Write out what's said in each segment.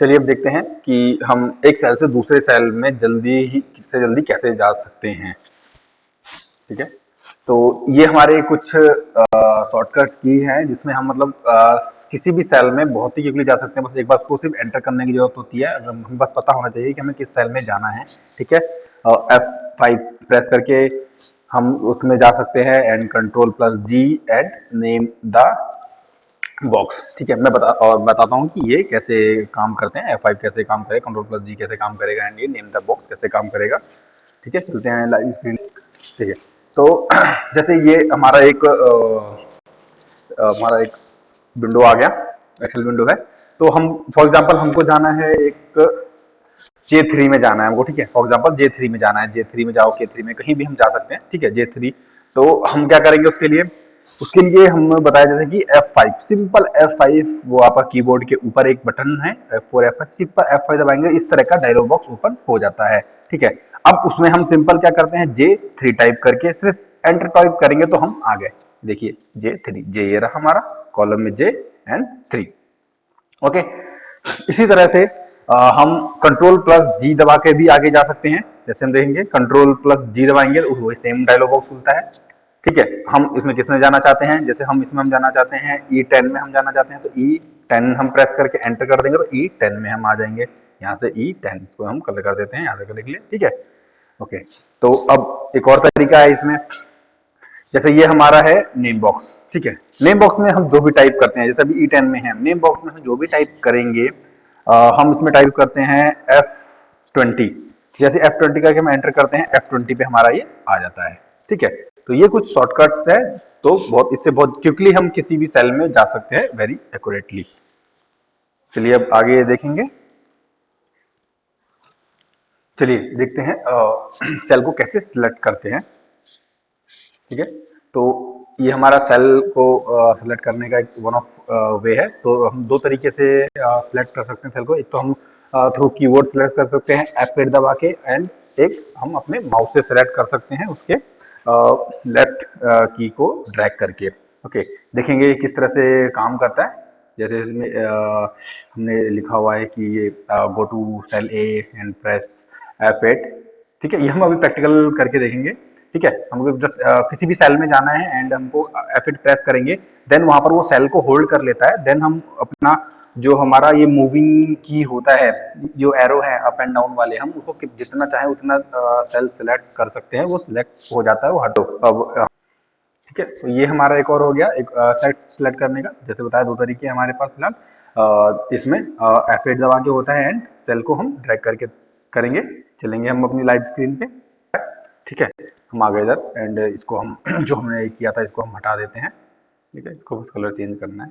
चलिए अब देखते हैं कि हम एक सेल से दूसरे सेल में जल्दी कैसे जा सकते हैं। ठीक है, तो ये हमारे कुछ शॉर्टकट्स की हैं जिसमें हम मतलब किसी भी सेल में बहुत ही क्विकली जा सकते हैं। बस एक बार उसको सिर्फ एंटर करने की जरूरत होती है। हमें बस पता होना चाहिए कि हमें किस सेल में जाना है। ठीक है, F5 प्रेस करके हम उसमें जा सकते हैं and Ctrl+G and name the box. ठीक है, मैं बताता हूँ कि ये कैसे काम करते हैं। F5 कैसे काम करेगा, Ctrl+G कैसे काम करेगा एंड ये नेम द बॉक्स कैसे काम करेगा। ठीक है, चलते हैं लाइव स्क्रीन। ठीक है, तो जैसे ये हमारा एक विंडो आ गया, एक्सेल विंडो है। तो हम फॉर एग्जांपल हमको जाना है एक J3 में जाना है हमको। ठीक है, फॉर एग्जांपल J3 में जाना है, J3 में जाओ, K3 में कहीं भी हम जा सकते हैं। ठीक है, J3। तो हम क्या करेंगे उसके लिए हमें बताया जैसे कि F5, सिंपल F5, वो आपका कीबोर्ड के ऊपर एक बटन है F4 F5, सिंपल F5 दबाएंगे, इस तरह का डायलॉग बॉक्स ओपन हो जाता है। ठीक है, अब उसमें हम सिंपल क्या करते हैं, J3 टाइप करके सिर्फ एंटर टाइप करेंगे तो हम आ गए। देखिए J3, J ये रहा हमारा कॉलम में J एंड 3। ओके, इसी तरह से हम Ctrl+G दबा के भी आगे जा सकते हैं। जैसे हम देखेंगे Ctrl+G दबाएंगे तो वही सेम डायलॉग बॉक्स खुलता है। ठीक है, हम इसमें किसमें जाना चाहते हैं, जैसे हम इसमें हम जाना चाहते हैं E10 में हम जाना चाहते हैं, तो E10 हम प्रेस करके एंटर कर देंगे तो E10 में हम आ जाएंगे। यहाँ से E10 को हम कलर कर देते हैं यहाँ से करने के लिए। ठीक है, ओके। तो अब एक और तरीका है इसमें, जैसे ये हमारा है नेम बॉक्स। ठीक है, नेम बॉक्स में हम जो भी टाइप करते हैं, जैसे अभी E10 में है, नेम बॉक्स में हम जो भी टाइप करेंगे हम इसमें टाइप करते हैं F20। जैसे F20 करके हम एंटर करते हैं, F20 पे हमारा ये आ जाता है। ठीक है, तो ये कुछ शॉर्टकट्स है। तो इससे बहुत क्विकली हम किसी भी सेल में जा सकते हैं वेरी एक्यूरेटली। चलिए अब आगे देखेंगे। चलिए देखते हैं सेल को कैसे सिलेक्ट करते हैं। ठीक है, तो ये हमारा सेल को सिलेक्ट करने का एक वन ऑफ वे है। तो हम दो तरीके से सिलेक्ट कर सकते हैं सेल को। एक तो हम थ्रू कीबोर्ड सिलेक्ट कर सकते हैं F8 दबा के, एंड एक हम अपने माउस से सिलेक्ट कर सकते हैं उसके लेफ्ट की को ड्रैग करके। ओके, देखेंगे किस तरह से काम करता है। जैसे इसमें हमने लिखा हुआ है कि ये go to cell A and press F8। ठीक है, ये हम अभी प्रैक्टिकल करके देखेंगे। ठीक है, हमको जस्ट किसी भी सेल में जाना है एंड हमको F8 प्रेस करेंगे, देन वहां पर वो सेल को होल्ड कर लेता है। देन हम अपना जो हमारा ये मूविंग की होता है, जो एरो है अप एंड डाउन वाले, हम उसको जितना चाहे उतना सेल सिलेक्ट कर सकते हैं, वो सिलेक्ट हो जाता है, वो हटो अब। ठीक है, तो ये हमारा एक और हो गया एक सेट सिलेक्ट करने का। जैसे बताया दो तरीके हमारे पास फिलहाल इसमें F8 दबा के होता है एंड सेल को हम ड्रैग करके करेंगे। चलेंगे हम अपनी लाइव स्क्रीन पे। ठीक है, हम आ गए इधर एंड इसको हम जो हमने किया था इसको हम हटा देते हैं। ठीक है, इसको बस कलर चेंज करना है।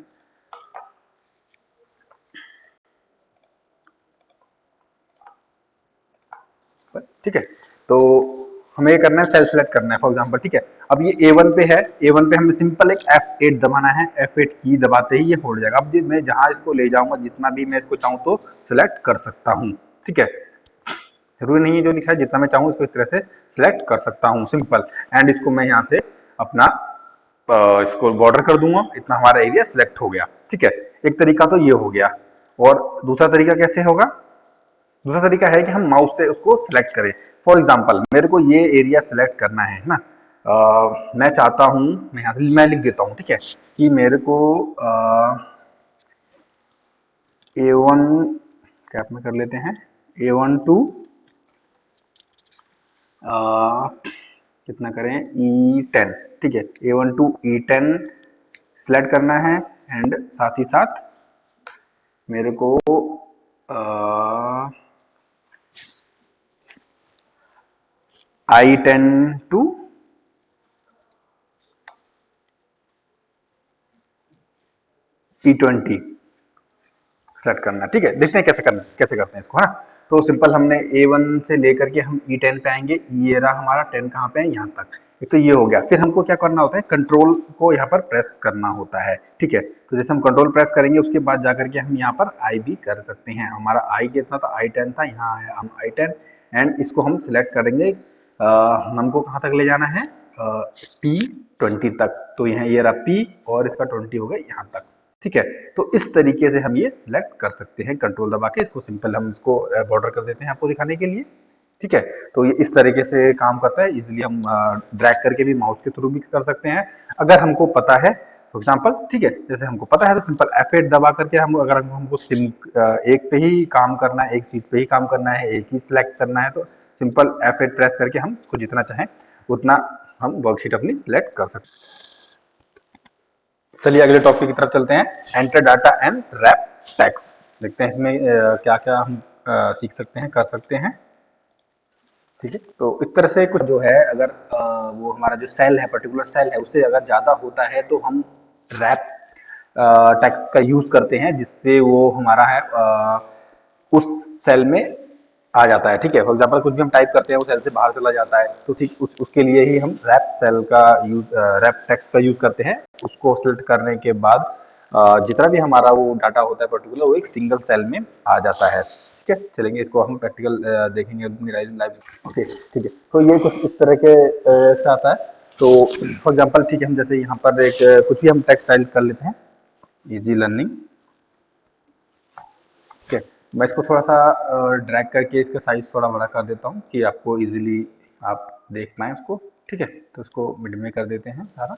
ठीक है, तो हमें ये करना है, सेल सेलेक्ट करना है फॉर एग्जांपल। ठीक है, अब ये A1 पे है, A1 पे हमें सिंपल एक F8 दबाना है। F8 की दबाते ही ये होल्ड जाएगा। अब मैं जहां इसको ले जाऊंगा, जितना भी मैं इसको चाहूँ तो सिलेक्ट कर सकता हूँ। ठीक है, जरूरी नहीं है जो लिखा है, जितना मैं चाहूँ इसको इस तरह से सिलेक्ट कर सकता हूँ सिंपल। एंड इसको मैं यहाँ से अपना इसको बॉर्डर कर दूंगा, इतना हमारा एरिया सिलेक्ट हो गया। ठीक है, एक तरीका तो ये हो गया। और दूसरा तरीका कैसे होगा, दूसरा तरीका है कि हम माउस से उसको सिलेक्ट करें। फॉर एग्जांपल मेरे को ये एरिया सिलेक्ट करना है ना, मैं चाहता हूं, मैं यहाँ से मैं लिख देता हूँ। ठीक है, कि मेरे को A1 कैप में कर लेते हैं, A1 टू कितना करें, E10। ठीक है, A1 टू E10 सिलेक्ट करना है एंड साथ ही साथ मेरे को I10 टू E20 सेलेक्ट करना है। ठीक है, देखते हैं कैसे करते हैं इसको, है ना। तो सिंपल हमने A1 से लेकर के हम E10 पे आएंगे। ये रहा हमारा 10 कहाँ पे है, यहाँ तक। एक तो ये हो गया, फिर हमको क्या करना होता है, कंट्रोल को यहाँ पर प्रेस करना होता है। ठीक है, तो जैसे हम कंट्रोल प्रेस करेंगे उसके बाद जाकर के हम यहाँ पर आई भी कर सकते हैं। हमारा आई कितना था, I10 था, यहाँ है हम I10 एंड इसको हम सिलेक्ट करेंगे। हमको कहाँ तक ले जाना है, P20 तक। तो यहाँ ये रहा P और इसका 20 हो गया यहाँ तक। ठीक है। तो इस तरीके से हम ये सिलेक्ट कर सकते हैं कंट्रोल दबा के। इसको सिंपल हम इसको बॉर्डर कर देते हैं आपको दिखाने के लिए। ठीक है, तो ये इस तरीके से काम करता है। इजीली हम ड्रैग करके भी माउस के थ्रू भी कर सकते हैं अगर हमको पता है। फॉर एग्जांपल, ठीक है, जैसे हमको पता है तो सिंपल F8 दबा करके हम, अगर हमको एक पे ही काम करना है, एक सीट पे ही काम करना है, एक ही सिलेक्ट करना है, तो सिंपल F8 प्रेस करके हम को जितना चाहें उतना हम वर्कशीट अपनी सिलेक्ट कर सकते हैं। चलिए अगले टॉपिक की तरफ चलते हैं, enter data and wrap text. देखते हैं इसमें क्या क्या हम सीख सकते हैं, कर सकते हैं। ठीक है, तो इस तरह से कुछ जो है, अगर वो हमारा जो सेल है, पर्टिकुलर सेल है, उससे अगर ज्यादा होता है तो हम रैप टेक्स्ट का यूज करते हैं, जिससे वो हमारा है उस सेल में आ जाता है। ठीक है, फॉर एग्जाम्पल कुछ भी हम टाइप करते हैं वो सेल से बाहर चला जाता है, तो ठीक उसके लिए ही हम रैप सेल का यूज, रैप टेक्स्ट का यूज करते हैं। उसको सिलेक्ट करने के बाद जितना भी हमारा वो डाटा होता है पर्टिकुलर, वो एक सिंगल सेल में आ जाता है। ठीक है, चलेंगे इसको हम प्रैक्टिकल देखेंगे अपनी लाइव। ओके, ठीक है, तो ये कुछ इस तरह के से आता है। तो फॉर एग्जांपल, ठीक है, हम जैसे यहाँ पर एक कुछ भी हम टेक्स्ट टाइप कर लेते हैं, इजी लर्निंग। ठीक है, मैं इसको थोड़ा सा ड्रैग करके इसका साइज थोड़ा बड़ा कर देता हूँ कि आपको इजीली आप देख पाएँ उसको। ठीक है, तो इसको मिड में कर देते हैं सारा।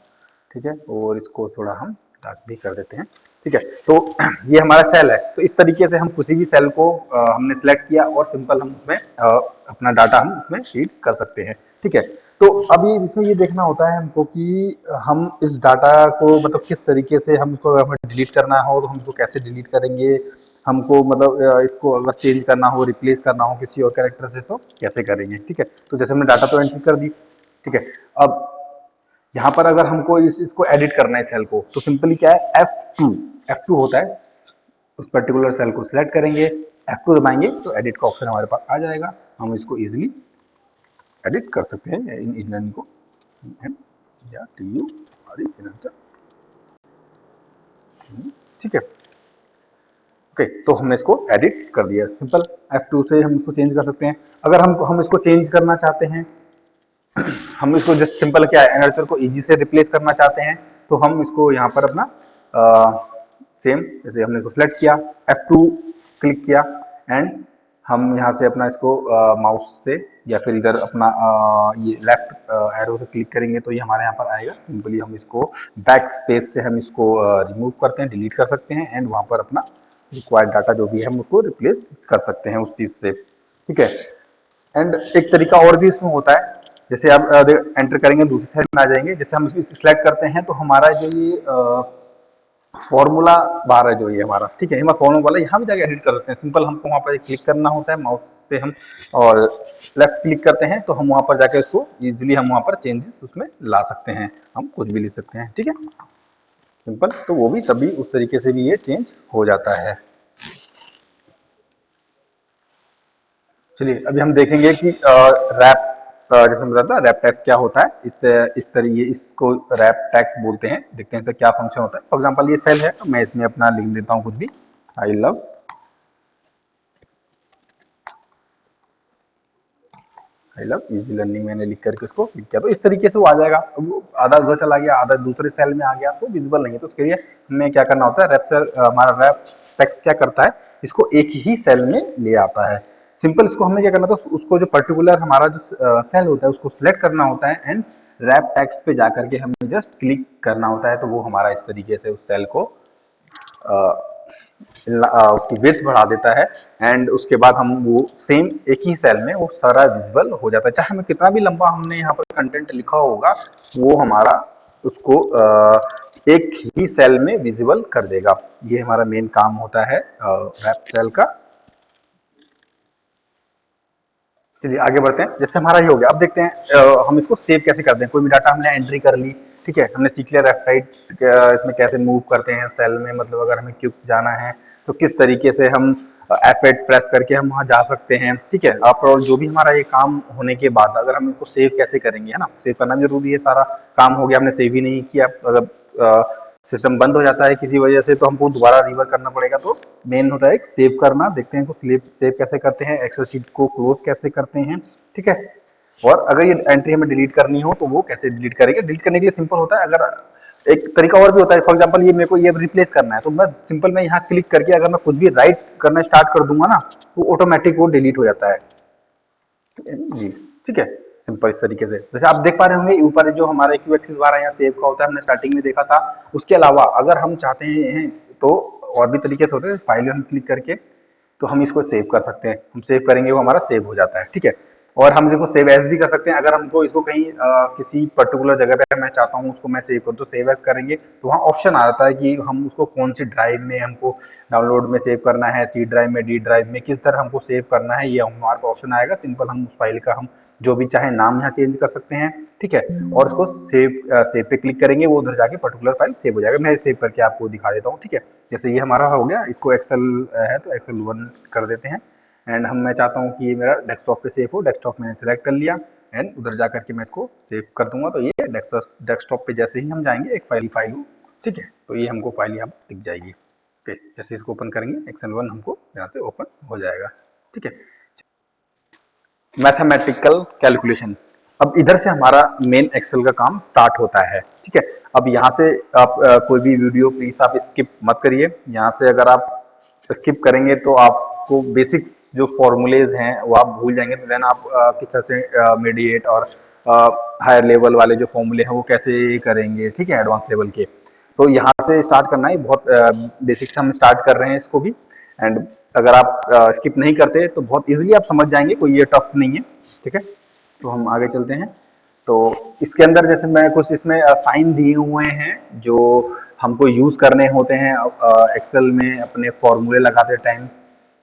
ठीक है, और इसको थोड़ा हम डार्क भी कर देते हैं। ठीक है, तो ये हमारा सेल है। तो इस तरीके से हम किसी भी सेल को हमने सेलेक्ट किया और सिंपल हम उसमें अपना डाटा हम उसमें फीड कर सकते हैं। ठीक है, तो अभी इसमें ये देखना होता है हमको कि हम इस डाटा को मतलब किस तरीके से हम इसको, हमें डिलीट करना हो तो हम इसको कैसे डिलीट करेंगे, हमको मतलब इसको अगर चेंज करना हो, रिप्लेस करना हो किसी और कैरेक्टर से, तो कैसे करेंगे। ठीक है, तो जैसे हमने डाटा तो एंट्री कर दी। ठीक है, अब यहाँ पर अगर हमको इसको एडिट करना है सेल को, तो सिंपली क्या है, F2 होता है। उस पर्टिकुलर सेल को सिलेक्ट करेंगे, F2 दबाएंगे तो एडिट का ऑप्शन हमारे पास आ जाएगा। हम इसको इजीली एडिट कर सकते हैं इन इंजन को, एम या टी यू और ठीक है। ओके, तो हमने इसको एडिट कर दिया। सिंपल F2 से हम इसको चेंज कर सकते हैं। अगर हम इसको चेंज करना चाहते हैं, हम इसको जस्ट सिंपल क्या है, एनर्चर को इजी से रिप्लेस करना चाहते हैं, तो हम इसको यहाँ पर अपना सेम जैसे हमने इसको सिलेक्ट किया, F2 क्लिक किया, एंड हम यहाँ से अपना इसको माउस से या फिर इधर अपना ये लेफ्ट एरो से क्लिक करेंगे तो ये हमारे यहाँ पर आएगा। सिंपली हम इसको बैक स्पेस से हम इसको रिमूव करते हैं, डिलीट कर सकते हैं, एंड वहाँ पर अपना रिक्वायर्ड डाटा जो भी है हम उसको रिप्लेस कर सकते हैं उस चीज़ से। ठीक है, एंड एक तरीका और भी इसमें होता है, जैसे आप एंटर करेंगे दूसरी साइड में आ जाएंगे, जैसे हम इसको सिलेक्ट करते हैं तो हमारा जो ये फॉर्मूला बार है जो ये हमारा, ठीक है, हमारा फॉर्मूला वाला यहाँ भी जाके एडिट कर सकते हैं। सिंपल हमको वहाँ पर क्लिक करना होता है माउस से हम, और लेफ्ट क्लिक करते हैं तो हम वहाँ पर जाके इसको इजीली हम वहाँ पर चेंजेस उसमें ला सकते हैं, हम कुछ भी लिख सकते हैं। ठीक है, सिंपल, तो वो भी तभी उस तरीके से भी ये चेंज हो जाता है। चलिए अभी हम देखेंगे कि रैप, जैसे मैं बताया रैप टैक्स क्या होता है। इस तरीके इसको रैप टैक्स बोलते हैं। देखते हैं इसका क्या फंक्शन होता है। फॉर एग्जांपल ये सेल है, तो मैं इसमें अपना लिख देता हूँ कुछ भी, आई लव इजी लर्निंग मैंने लिख करके उसको क्लिक किया, तो इस तरीके से वो आ जाएगा। अब आधा उधर चला गया, आधा दूसरे सेल में आ गया, तो विजिबल नहीं है। तो उसके लिए हमें क्या करना होता है, रैप सेल, हमारा रैप टेक्स्ट क्या करता है, इसको एक ही सेल में ले आता है। सिंपल, इसको हमें क्या करना था, उसको जो पर्टिकुलर हमारा जो सेल होता है उसको सिलेक्ट करना होता है, एंड रैप टेक्स्ट पे जाकर के हमें जस्ट क्लिक करना होता है, तो वो हमारा इस तरीके से उस सेल को उसकी विड्थ बढ़ा देता है, एंड उसके बाद हम वो सेम एक ही सेल में वो सारा विजिबल हो जाता है। चाहे हमें कितना भी लंबा हमने यहाँ पर कंटेंट लिखा होगा, वो हमारा उसको एक ही सेल में विजिबल कर देगा। ये हमारा मेन काम होता है रैप सेल का। चलिए आगे बढ़ते हैं। जैसे हमारा ये हो गया, अब देखते हैं हम इसको सेव कैसे करते हैं। कोई भी डाटा हमने एंट्री कर ली, ठीक है, हमने सीख लिया लेफ्ट राइट इसमें कैसे मूव करते हैं सेल में, मतलब अगर हमें क्यों जाना है तो किस तरीके से हम F8 प्रेस करके हम वहां जा सकते हैं। ठीक है, आप और जो भी हमारा ये काम होने के बाद अगर हम इसको सेव कैसे करेंगे, है ना, सेव करना जरूरी है। सारा काम हो गया, हमने सेव ही नहीं किया, अगर सिस्टम बंद हो जाता है किसी वजह से तो हमको दोबारा रिवर करना पड़ेगा। तो मेन होता है एक सेव करना। देखते हैं सेव कैसे करते हैं, एक्सेल शीट को क्लोज कैसे करते हैं। ठीक है, और अगर ये एंट्री हमें डिलीट करनी हो तो वो कैसे डिलीट करेंगे। डिलीट करने के लिए सिंपल होता है, अगर एक तरीका और भी होता है, फॉर एग्जांपल ये मेरे को ये रिप्लेस करना है, तो मैं सिंपल मैं यहाँ क्लिक करके अगर मैं कुछ भी राइट करना स्टार्ट कर दूंगा ना, तो ऑटोमेटिक वो डिलीट हो जाता है जी। ठीक है, सिंपल इस तरीके से जैसे आप देख पा रहे होंगे ऊपर जो हमारा क्यू एक्सिस बार है यहाँ सेव का होता है, हमने स्टार्टिंग में देखा था। उसके अलावा अगर हम चाहते हैं तो और भी तरीके से होते हैं, फाइल में हम क्लिक करके तो हम इसको सेव कर सकते हैं, हम सेव करेंगे वो हमारा सेव हो जाता है। ठीक है, और हम इसको सेव एज भी कर सकते हैं, अगर हमको इसको कहीं किसी पर्टिकुलर जगह पे मैं चाहता हूँ उसको मैं सेव करूँ तो सेव एज करेंगे तो वहाँ ऑप्शन आ जाता है कि हम उसको कौन सी ड्राइव में हमको डाउनलोड में सेव करना है, सी ड्राइव में, डी ड्राइव में, किस तरह हमको सेव करना है, ये हमारे पास ऑप्शन आएगा। सिंपल हम उस फाइल का हम जो भी चाहे नाम यहाँ चेंज कर सकते हैं। ठीक है, और उसको सेव पे क्लिक करेंगे, वो उधर जाके पर्टिकुलर फाइल सेव हो जाएगा। मैं सेव करके आपको दिखा देता हूँ। ठीक है, जैसे ये हमारा हो गया, इसको एक्सेल है तो एक्सेल 1 कर देते हैं। एंड मैं चाहता हूँ कि ये मेरा डेस्कटॉप पे सेव हो, डेस्कटॉप मैंने सेलेक्ट कर लिया एंड उधर जा करके मैं इसको सेव कर दूंगा, तो ये डेस्कटॉप पे जैसे ही हम जाएंगे एक फाइल हो। ठीक है, तो ये हमको फाइल यहाँ दिख जाएगी। ओके, जैसे इसको ओपन करेंगे एक्सेल 1 हमको यहाँ से ओपन हो जाएगा। ठीक है, मैथमेटिकल कैलकुलेशन, अब इधर से हमारा मेन एक्सेल का काम स्टार्ट होता है। ठीक है, अब यहाँ से आप कोई भी वीडियो प्लीज आप स्किप मत करिए। यहाँ से अगर आप स्किप करेंगे तो आपको बेसिक जो फॉर्मूलेज हैं वो आप भूल जाएंगे, तो देन आप किस तरह से मीडिएट और हायर लेवल वाले जो फॉर्मूले हैं वो कैसे करेंगे। ठीक है, एडवांस लेवल के, तो यहाँ से स्टार्ट करना है, बहुत बेसिक से हम स्टार्ट कर रहे हैं इसको भी। एंड अगर आप स्किप नहीं करते तो बहुत इजीली आप समझ जाएंगे, कोई ये टफ नहीं है। ठीक है, तो हम आगे चलते हैं। तो इसके अंदर जैसे मैं कुछ इसमें साइन दिए हुए हैं जो हमको यूज करने होते हैं एक्सेल में अपने फॉर्मूले लगाते टाइम।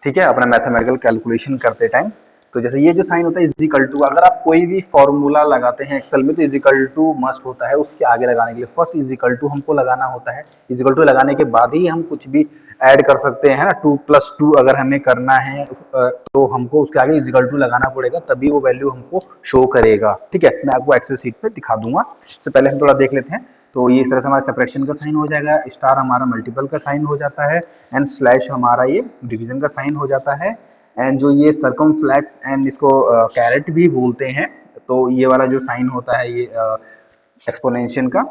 ठीक है, अपना मैथमेटिकल कैलकुलेशन करते टाइम। तो जैसे ये जो साइन होता है इजिकल टू, अगर आप कोई भी फॉर्मूला लगाते हैं एक्सेल में तो इजिकल टू मस्ट होता है उसके आगे लगाने के लिए। फर्स्ट इजिकल टू हमको लगाना होता है, इजिकल टू लगाने के बाद ही हम कुछ भी ऐड कर सकते हैं ना। 2+2 अगर हमें करना है तो हमको उसके आगे इजिकल टू लगाना पड़ेगा, तभी वो वैल्यू हमको शो करेगा। ठीक है, मैं आपको एक्सेल शीट पे दिखा दूंगा। इससे पहले हम थोड़ा देख लेते हैं। तो ये इस तरह से हमारा सेपरेशन का साइन हो जाएगा, स्टार हमारा मल्टीपल का साइन हो जाता है, एंड स्लैश हमारा ये डिवीजन का साइन हो जाता है। एंड जो ये सर्कमफ्लेक्स एंड इसको कैरेट भी बोलते हैं, तो ये वाला जो साइन होता है ये एक्सपोनेंशियल का,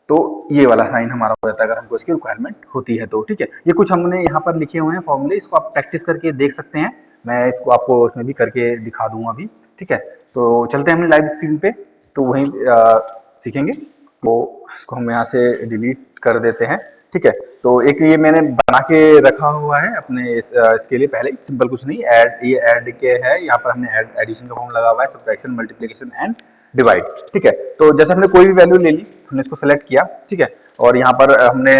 तो ये वाला साइन हमारा हो जाता है अगर हमको इसकी रिक्वायरमेंट होती है तो। ठीक है, ये कुछ हमने यहाँ पर लिखे हुए हैं फॉर्मूले, इसको आप प्रैक्टिस करके देख सकते हैं। मैं इसको आपको इसमें भी करके दिखा दूंगा अभी। ठीक है, तो चलते हैं अपने लाइव स्क्रीन पे, तो वहीं सीखेंगे। तो इसको हम यहाँ से डिलीट कर देते हैं। ठीक है, तो एक ये मैंने बना के रखा हुआ है अपने इसके लिए, पहले सिंपल कुछ नहीं, ऐड, ये ऐड के है, यहाँ पर हमने एडिशन का फॉर्म लगा हुआ है, सब्ट्रैक्शन, मल्टीप्लिकेशन एंड डिवाइड। ठीक है, तो जैसे हमने कोई भी वैल्यू ले ली, हमने इसको सेलेक्ट किया। ठीक है, और यहाँ पर हमने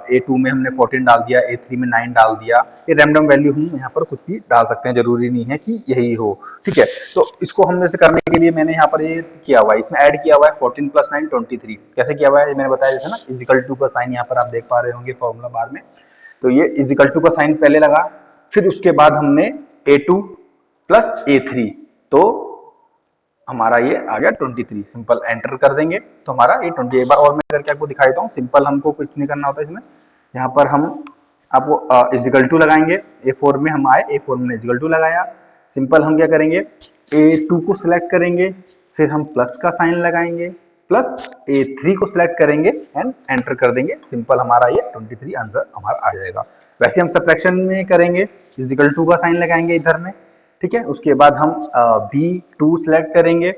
A2 में हमने 14 डाल दिया, A3 में 9 डाल दिया। ये रैंडम वैल्यू हम यहाँ पर कुछ भी डाल सकते हैं, जरूरी नहीं है कि यही हो। ठीक है, तो इसको हमने से करने के लिए मैंने यहाँ पर ये किया हुआ है, इसमें ऐड किया हुआ है 14 + 9 23। कैसे किया हुआ है मैंने बताया, जैसे ना इजिकल टू का साइन यहाँ पर आप देख पा रहे होंगे फॉर्मूला बार में। तो ये इजिकल टू का साइन पहले लगा, फिर उसके बाद हमने A2 + A3, तो हमारा ये आ गया 23। सिंपल एंटर कर देंगे तो हमारा ये 20। एक बार और मैं करके आपको दिखा देता हूँ। सिंपल हमको कुछ नहीं करना होता इसमें, यहाँ पर हम आपको इजिकल टू लगाएंगे। A4 में हम आए, A4 में इजिकल टू लगाया। सिंपल हम क्या करेंगे, A2 को सिलेक्ट करेंगे, फिर हम प्लस का साइन लगाएंगे, प्लस A3 को सिलेक्ट करेंगे एंड एंटर कर देंगे। सिंपल हमारा ये 23 आंसर हमारा आ जाएगा। वैसे हम सब्ट्रैक्शन में करेंगे, इजिकल टू का साइन लगाएंगे इधर में। ठीक है, उसके बाद हम B2 सिलेक्ट करेंगे,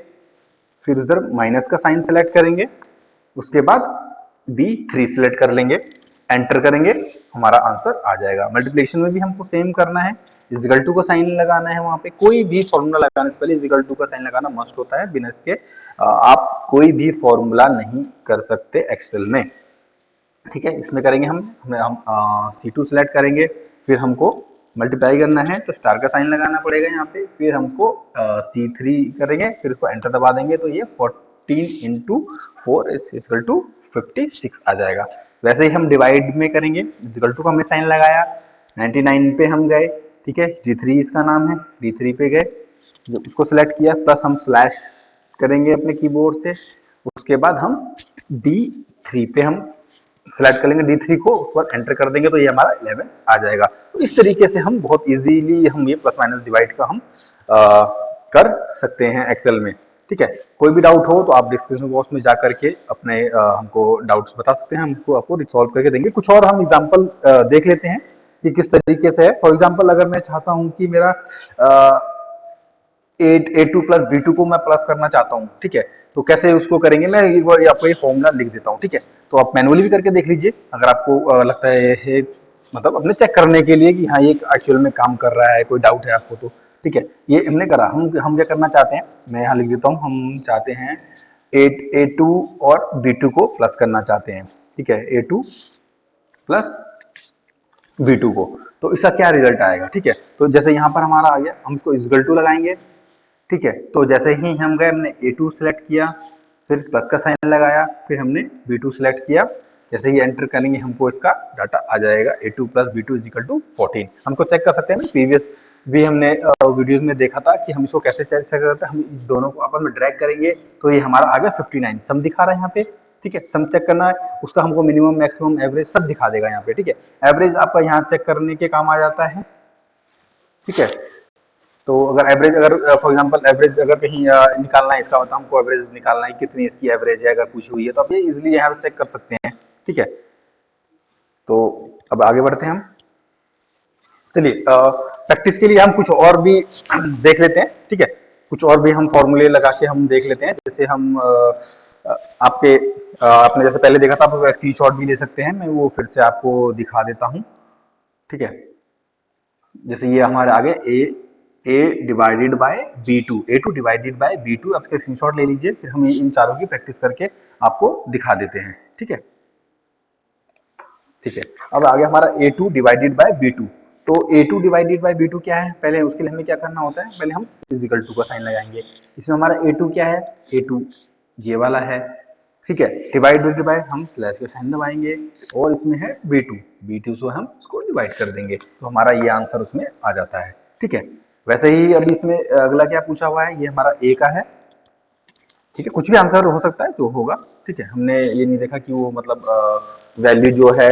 फिर उधर माइनस का साइन सेलेक्ट करेंगे, उसके बाद B3 सिलेक्ट कर लेंगे, एंटर करेंगे, हमारा आंसर आ जाएगा। मल्टीप्लिकेशन में भी हमको सेम करना है, इजिकल टू का साइन लगाना है। वहां पे कोई भी फॉर्मूला लगाने से पहले इजिकल टू का साइन लगाना मस्ट होता है, बिना इसके आप कोई भी फॉर्मूला नहीं कर सकते एक्सेल में। ठीक है, इसमें करेंगे हम C2 सिलेक्ट करेंगे, फिर हमको मल्टीप्लाई करना है तो स्टार का साइन लगाना पड़ेगा यहाँ पे, फिर हमको C3 करेंगे, फिर उसको एंटर दबा देंगे तो ये 14 × 4 = 56 आ जाएगा। वैसे ही हम डिवाइड में करेंगे, इक्वल टू का हमने साइन लगाया, 99 पे हम गए। ठीक है, D3 इसका नाम है, D3 पे गए, जब उसको सिलेक्ट किया, प्लस हम स्लैश करेंगे अपने कीबोर्ड से, उसके बाद हम D3 पे हम सिलेक्ट कर लेंगे, D3 को, उस पर एंटर कर देंगे तो ये हमारा 11 आ जाएगा। तो इस तरीके से हम बहुत इजीली हम ये प्लस माइनस डिवाइड का हम कर सकते हैं एक्सेल में। ठीक है। कोई भी डाउट हो तो आप डिस्क्रिप्शन बॉक्स में जा करके अपने हमको डाउट्स बता सकते हैं, हमको आपको रिसॉल्व करके देंगे। कुछ और हम एग्जांपल देख लेते हैं कि किस तरीके से है। फॉर एग्जांपल अगर मैं चाहता हूं कि मेरा ए टू प्लस बी टू को मैं प्लस करना चाहता हूँ, ठीक है, तो कैसे उसको करेंगे, मैं एक बार आपको ये फॉर्मूला लिख देता हूँ, ठीक है। तो आप मैनुअली भी करके देख लीजिए अगर आपको लगता है ये मतलब अपने चेक करने के लिए कि हाँ ये एक्चुअल में काम कर रहा है, कोई डाउट है आपको तो, ठीक है। ये हमने करा, हम क्या करना चाहते हैं, मैं यहाँ लिख देता हूँ, हम चाहते हैं ए टू और बी टू को प्लस करना चाहते हैं, ठीक है, ए टू प्लस V2 को। तो इसका क्या रिजल्ट आएगा, ठीक है। तो जैसे यहाँ पर हमारा आ गया, हम इसको इक्वल टू लगाएंगे, ठीक है। तो जैसे ही हम गए, हमने A2 सेलेक्ट किया, फिर प्लस का साइन लगाया, फिर हमने B2 सेलेक्ट किया, जैसे ही एंटर करेंगे हमको इसका डाटा आ जाएगा A2 plus B2 is equal to 14। हमको चेक कर सकते हैं ना, प्रीवियस भी हमने वीडियोज में देखा था कि हम इसको कैसे चेक करते हैं। हम इस दोनों को आपस में ड्रैग करेंगे तो ये हमारा आ गया 59 सम दिखा रहा है यहाँ पे, ठीक है। सम चेक करना है, उसका हमको मिनिमम मैक्सिमम एवरेज सब दिखा देगा यहाँ पे, ठीक है। एवरेज आपका यहाँ चेक करने के काम आ जाता है, ठीक है। तो अगर एवरेज, अगर फॉर एग्जांपल एवरेज अगर कहीं निकालना है इसका, मतलब हमको एवरेज निकालना है कितनी इसकी एवरेज है अगर पूछी हुई है, तो आप ये इजीली यहाँ पे चेक कर सकते हैं, ठीक है। तो अब आगे बढ़ते हैं हम। चलिए प्रैक्टिस के लिए हम कुछ और भी देख लेते हैं, ठीक है। कुछ और भी हम फॉर्मूले लगा के हम देख लेते हैं, जैसे हम आपके आपने जैसे पहले देखा था, आप स्क्रीन शॉट भी ले सकते हैं, मैं वो फिर से आपको दिखा देता हूँ, ठीक है। जैसे ये हमारे आगे A divided by B two, A two divided by B two, आप इसके स्क्रीनशॉट ले लीजिए, फिर हम इन चारों की प्रैक्टिस करके आपको दिखा देते हैं, ठीक है। ठीक है, अब आगे हमारा A two divided by B two. तो A two divided by B two क्या है, पहले उसके लिए हमें क्या करना होता है, पहले हम इजिकल टू का साइन लगाएंगे। इसमें हमारा ए टू क्या है, ए टू ये वाला है, ठीक है। डिवाइडेड बाय हम स्लैश का साइन दबाएंगे, और इसमें है बी टू, बी टू से हम इसको डिवाइड कर देंगे, तो हमारा ये आंसर उसमें आ जाता है, ठीक है। वैसे ही अभी इसमें अगला क्या पूछा हुआ है, ये हमारा ए का है, ठीक है। कुछ भी आंसर हो सकता है जो होगा, ठीक है। हमने ये नहीं देखा कि वो मतलब वैल्यू जो है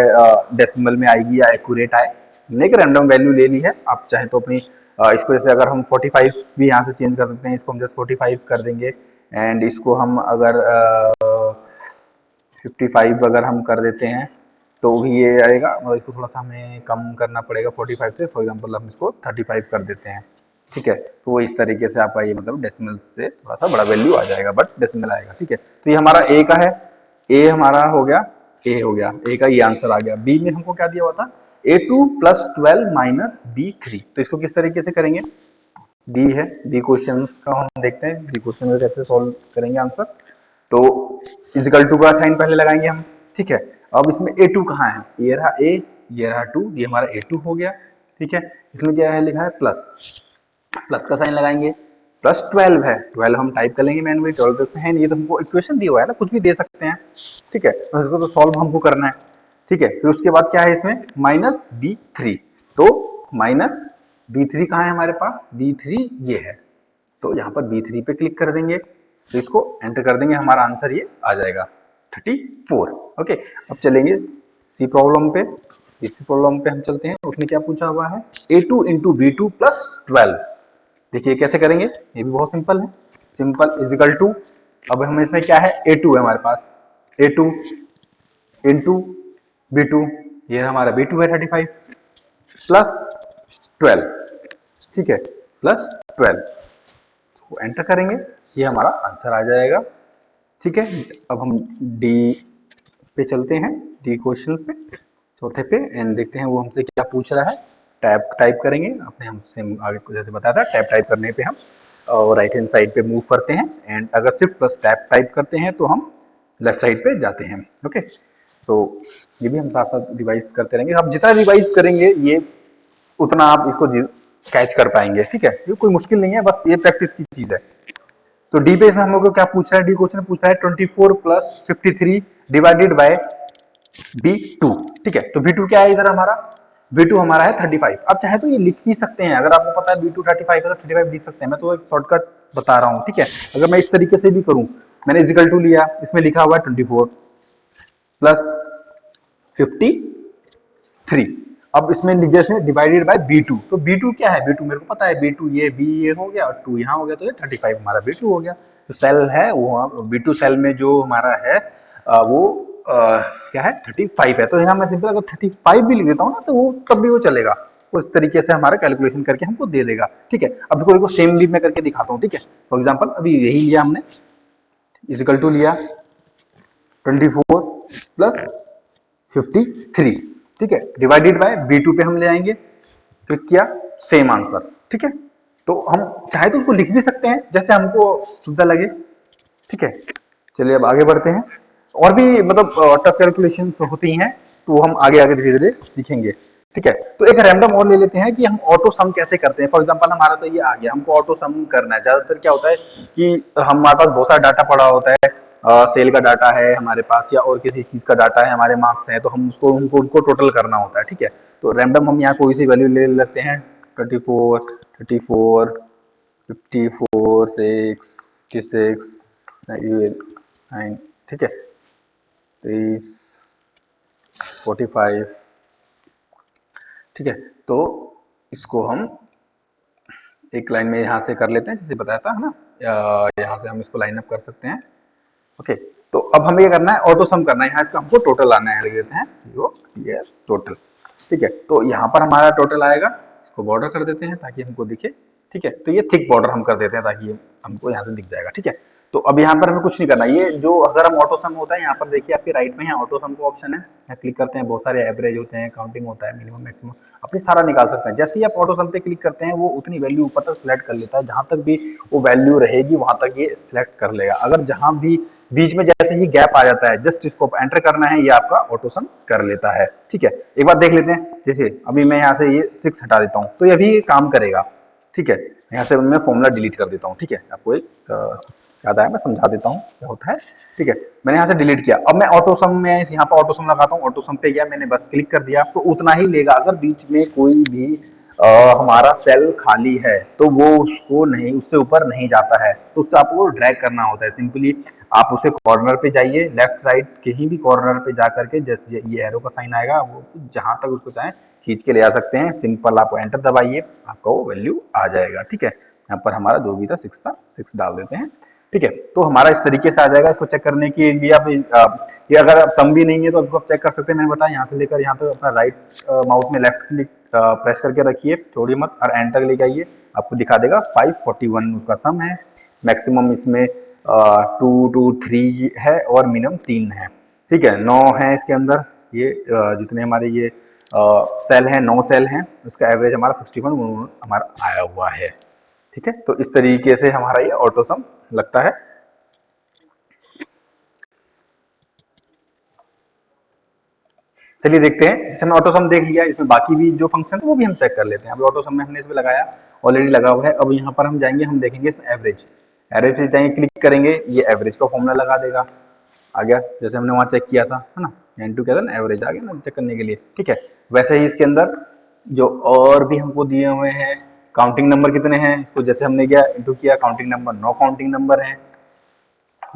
डेसिमल में आएगी या एक्यूरेट आए, हमने एक रैंडम वैल्यू ले ली है। आप चाहे तो अपनी इसको जैसे अगर हम 45 भी यहाँ से चेंज कर सकते हैं, इसको हम जस्ट 45 कर देंगे, एंड इसको हम अगर 55 अगर हम कर देते हैं तो भी ये आएगा, मतलब इसको थोड़ा सा हमें कम करना पड़ेगा 45 से, फॉर एग्जांपल हम इसको 35 कर देते हैं, ठीक है। तो वो इस तरीके से आपका ये मतलब डेसिमल से थोड़ा सा बड़ा वैल्यू आ जाएगा, बट डेसिमल आएगा, ठीक है। तो ये हमारा ए का है, ए हमारा हो गया, ए हो गया, ए का ये आंसर आ गया। बी में हमको क्या दिया हुआ था, A two plus 12 minus B three. तो इसको किस तरीके से करेंगे, डी है, डी क्वेश्चन का हम देखते हैं, डी क्वेश्चन में कैसे सॉल्व करेंगे आंसर। तो इजिकल टू का साइन पहले लगाएंगे हम, ठीक है। अब इसमें ए टू कहाँ है, ये रहा ए, ये रहा टू, ये हमारा ए टू हो गया, ठीक है। इसमें क्या है लिखा है प्लस, प्लस का साइन लगाएंगे, प्लस 12 है, 12 हम टाइप कर लेंगे मैनुअली, 12 तो है नहीं, ये तो हमको इक्वेशन दिया हुआ है ना, कुछ भी दे सकते हैं, ठीक है। तो इसको तो सॉल्व हमको करना है, ठीक है। फिर उसके बाद क्या है इसमें माइनस बी थ्री, तो माइनस बी थ्री कहाँ है हमारे पास, बी थ्री ये है, तो यहाँ पर बी थ्री पे क्लिक कर देंगे, तो इसको एंटर कर देंगे, हमारा आंसर ये आ जाएगा 34। ओके, अब चलेंगे सी प्रॉब्लम पे। इसी प्रॉब्लम पे हम चलते हैं, उसमें क्या पूछा हुआ है, A two into B two plus 12। देखिए कैसे करेंगे, ये भी बहुत सिंपल है, सिंपल इजिकल टू, अब हमें इसमें क्या है, ए टू है हमारे पास, ए टू इंटू बी टू, ये हमारा बी टू है 35 प्लस 12, ठीक है, प्लस 12, तो एंटर करेंगे, ये हमारा आंसर आ जाएगा, ठीक है। अब हम डी पे चलते हैं, डी क्वेश्चन पे, चौथे पे, एंड देखते हैं वो हमसे क्या पूछ रहा है। टैब टाइप करेंगे, अपने हमसे आगे जैसे बताया था, टैब टाइप करने पे हम राइट हैंड साइड पे मूव करते हैं, एंड अगर सिर्फ प्लस टैब टाइप करते हैं तो हम लेफ्ट साइड पे जाते हैं, ओके। तो ये भी हम साथ साथ रिवाइज करते रहेंगे, आप जितना रिवाइज करेंगे ये उतना आप इसको कैच कर पाएंगे, ठीक है। ये कोई मुश्किल नहीं है, बस ये प्रैक्टिस की चीज है। तो डी पे इसमें हम लोग को क्या पूछ रहा है, डी क्वेश्चन पूछ रहा है 24 plus 53 divided by B two, ठीक है। तो बी टू क्या है इधर हमारा, बी टू हमारा है 35। अब चाहे तो ये लिख भी सकते हैं, अगर आपको पता है बी टू 35 है तो 35 लिख सकते हैं, मैं तो एक शॉर्टकट बता रहा हूँ, ठीक है। अगर मैं इस तरीके से भी करूं, मैंने इजिकल टू लिया, इसमें लिखा हुआ है 24 प्लस 53, अब इसमें जैसे डिवाइडेड बाय बी टू, तो बी टू क्या है, बी टू मेरे को पता है, बी टू ये बी ये हो गया और टू यहाँ हो गया, तो ये 35 हमारा बी टू हो गया। जो सेल है वो B2 सेल में जो हमारा है वो क्या है 35 है। तो यहाँ मैं सिंपल अगर 35 भी लिख देता हूँ ना तो वो तब भी वो चलेगा। तो इस तरीके से हमारा कैलकुलेशन करके हमको दे देगा। ठीक है, अब देखो सेम भी मैं करके दिखाता हूँ। ठीक है, फॉर एग्जाम्पल अभी यही लिया हमने, इजिकल टू लिया 24 प्लस 53। ठीक है, डिवाइडेड बाय B2 पे हम ले आएंगे, क्लिक किया, सेम आंसर। ठीक है, तो हम चाहे तो उसको लिख भी सकते हैं जैसे हमको सुविधा लगे। ठीक है, चलिए अब आगे बढ़ते हैं। और भी मतलब टफ कैलकुलेशन होती हैं तो वो हम आगे आगे धीरे धीरे सीखेंगे। ठीक है, तो एक रैंडम और ले लेते हैं कि हम ऑटो सम कैसे करते हैं। फॉर एग्जांपल हमारा तो ये आ गया, हमको ऑटो सम करना है। ज्यादातर क्या होता है कि हमारे पास बहुत सारा डाटा पड़ा होता है, सेल का डाटा है हमारे पास या और किसी चीज का डाटा है, हमारे मार्क्स हैं, तो हम उसको उनको टोटल करना होता है। ठीक है, तो रैंडम हम यहाँ कोई सी वैल्यू ले लेते हैं, 24, 34, 54, 66, 9। ठीक है, 23, 45। ठीक है, तो इसको हम एक लाइन में यहाँ से कर लेते हैं, जैसे बताया था है ना, यहाँ से हम इसको लाइन अप कर सकते हैं। ओके, तो अब हमें ये करना है ऑटो सम करना है। यहाँ इसका हमको टोटल आना है, लिख देते हैं टोटल। ठीक है, तो यहाँ पर हमारा टोटल आएगा, इसको बॉर्डर कर देते हैं ताकि हमको दिखे। ठीक है, तो ये थिक बॉर्डर हम कर देते हैं ताकि हमको यहाँ से दिख जाएगा। ठीक है, तो अब यहाँ पर हमें कुछ नहीं करना, ये जो अगर हम ऑटो सम होता है यहाँ पर देखिए आपके राइट में यहाँ ऑटो सम का ऑप्शन है, यहाँ क्लिक करते हैं, बहुत सारे एवरेज होते हैं, काउंटिंग होता है, मिनिमम मैक्सिमम अपनी सारा निकाल सकते हैं। जैसे ही आप ऑटो सम पे क्लिक करते हैं वो उतनी वैल्यू ऊपर तक सिलेक्ट कर लेता है, जहां तक भी वो वैल्यू रहेगी वहां तक ये सिलेक्ट कर लेगा। अगर जहां भी बीच में जैसे ही गैप आ जाता है, जस्ट इसको एंटर करना है, ये आपका ऑटो सम कर लेता है। ठीक है, एक बार देख लेते हैं, जैसे अभी मैं यहाँ से ये 6 हटा देता हूँ तो ये भी काम करेगा। ठीक है, यहाँ से मैं फॉर्मूला डिलीट कर देता हूँ। ठीक है, आपको एक याद आया, मैं समझा देता हूँ क्या होता है। ठीक है, मैंने यहाँ से डिलीट किया, अब मैं ऑटो सम में यहाँ पर ऑटो सम लगाता हूँ, ऑटो सम पे गया, मैंने बस क्लिक कर दिया तो उतना ही लेगा। अगर बीच में कोई भी हमारा सेल खाली है तो वो उसको नहीं, उससे ऊपर नहीं जाता है, तो उससे आपको ड्रैग करना होता है। सिंपली आप उसे कॉर्नर पे जाइए, लेफ्ट राइट कहीं भी कॉर्नर पे जा करके जैसे ये एरो का साइन आएगा वो जहां तक उसको चाहे खींच के ले आ सकते हैं। सिंपल आप एंटर दबाइए, आपका वो वैल्यू आ जाएगा। ठीक है, यहाँ पर हमारा जो भी था 6 डाल देते हैं। ठीक है, तो हमारा इस तरीके से आ जाएगा। इसको चेक करने के लिए आप ये अगर आप सम भी नहीं है तो आपको आप चेक कर सकते हैं। मैंने बताया यहाँ से लेकर यहाँ तक अपना राइट माउस में लेफ्ट क्लिक प्रेस करके रखिए, छोड़िए मत, और एंटर लेके आइए, आपको दिखा देगा 541 उसका सम है। मैक्सिमम इसमें 2 2 3 है और मिनिमम 3 है। ठीक है, 9 है इसके अंदर, ये जितने हमारे ये सेल हैं 9 सेल हैं, उसका एवरेज हमारा 61 हमारा आया हुआ है। ठीक है, तो इस तरीके से हमारा ये ऑटो सम लगता है। चलिए देखते हैं, जैसे हमने ऑटो सम देख लिया, इसमें बाकी भी जो फंक्शन है वो भी हम चेक कर लेते हैं। अभी ऑटो सम में हमने इसमें लगाया, ऑलरेडी लगा हुआ है। अब यहाँ पर हम जाएंगे, हम देखेंगे इसमें एवरेज, एवरेज पे जाएंगे, क्लिक करेंगे, ये एवरेज का फॉर्मूला लगा देगा। आ गया, जैसे हमने वहां चेक किया था, है ना, N2 क्या था ना, एवरेज आ गया ना चेक करने के लिए। ठीक है, वैसे ही इसके अंदर जो और भी हमको दिए हुए हैं, काउंटिंग नंबर कितने हैं, इसको जैसे हमने क्या इंटू किया, काउंटिंग नंबर 9 काउंटिंग नंबर है।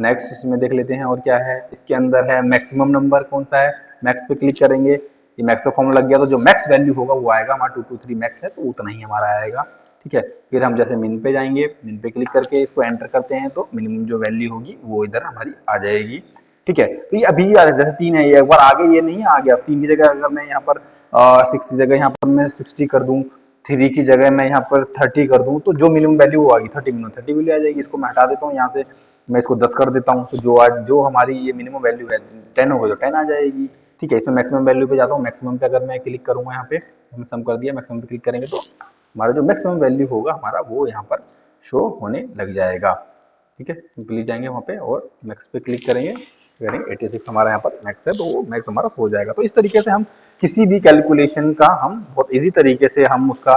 नेक्स्ट इसमें देख लेते हैं और क्या है, इसके अंदर है मैक्सिमम नंबर कौन सा है, मैक्स पे क्लिक करेंगे, ये मैक्स का फॉर्मूला लग गया, तो जो मैक्स वैल्यू होगा वो आएगा हमारा 223 मैक्स है तो उतना ही हमारा आएगा। ठीक है, फिर हम जैसे मिन पे जाएंगे, मिन पे क्लिक करके इसको एंटर करते हैं तो मिनिमम जो वैल्यू होगी वो इधर हमारी आ जाएगी। ठीक है, तो ये अभी जैसे 3 है, ये एक बार आगे ये नहीं आ गया, 3 की जगह अगर मैं यहाँ पर 6 की जगह यहाँ पर मैं 60 कर दूं, 3 की जगह मैं यहाँ पर 30 कर दूं, तो जो मिनिमम वैल्यू आ गई 30 मिनिमम 30 वैल्यू आ जाएगी। इसको मैं हटा देता हूँ यहाँ से, मैं इसको 10 कर देता हूँ, तो जो हमारी ये मिनिमम वैल्यू है 10 होगा तो 10 आ जाएगी। ठीक है, इसमें मैक्सिमम वैल्यू पे जाता हूँ, मैक्सिमम पे अगर मैं क्लिक करूंगा, यहाँ पे हमने सम कर दिया, मैक्सिमम पे क्लिक करेंगे तो हमारा जो मैक्सिमम वैल्यू होगा हमारा वो यहाँ पर शो होने लग जाएगा। ठीक है, सिंपली जाएंगे वहाँ पे और मैक्स पे क्लिक करेंगे, 86 हमारा यहाँ पर मैक्स है तो वो मैक्स हमारा हो जाएगा। तो इस तरीके से हम किसी भी कैलकुलेशन का हम बहुत इजी तरीके से हम उसका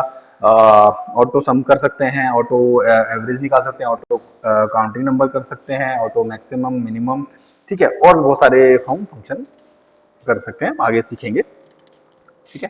ऑटो सम कर सकते हैं, ऑटो एवरेज निकाल सकते हैं, ऑटो काउंटिंग नंबर कर सकते हैं, ऑटो मैक्सिमम मिनिमम। ठीक है, और बहुत सारे हम फंक्शन कर सकते हैं, आगे सीखेंगे। ठीक है।